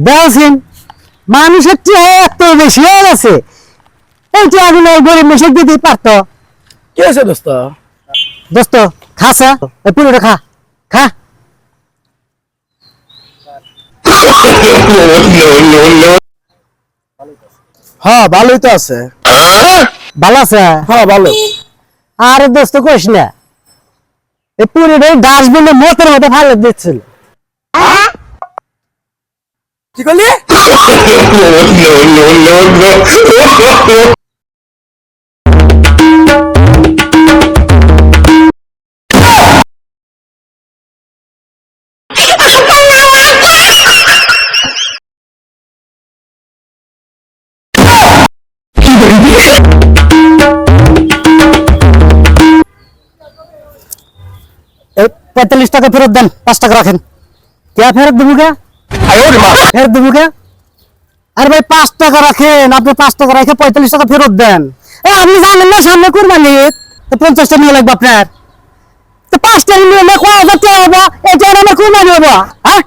দেখছেন মানুষের চেয়ে এত বেশি হয়ে গেছে। এইটা আগে না গরিব মেশে দিতে পারতো। কি আছে দোস্ত? দোস্ত খাসা এই পুরোটা খা খা। হ্যাঁ ভালোই তো আছে। ভালো আছে? হ্যাঁ ভালো। আরে দোস্ত কইস না, এই পুরোটা ডাস্টবিনে মতের মতো ভালো দিচ্ছিল। কি করলি? এই 45 টাকা ফেরত দেন, 5 টাকা রাখেন। কে ফেরত দেবো কে? ফেরত দেবো কে? আরে ভাই 5 টাকা রাখেন, আপনি 5 টাকা রেখে 45 টাকা ফেরত দেন। আপনি জানেন না সামনে কুরবানি, তো 50 টাকা নিয়ে লাগবে আপনার। তো 5 টাকা নিয়ে কয় হাজার টাকা হবো, এটা আমার কুরবানি হবো। হ্যাঁ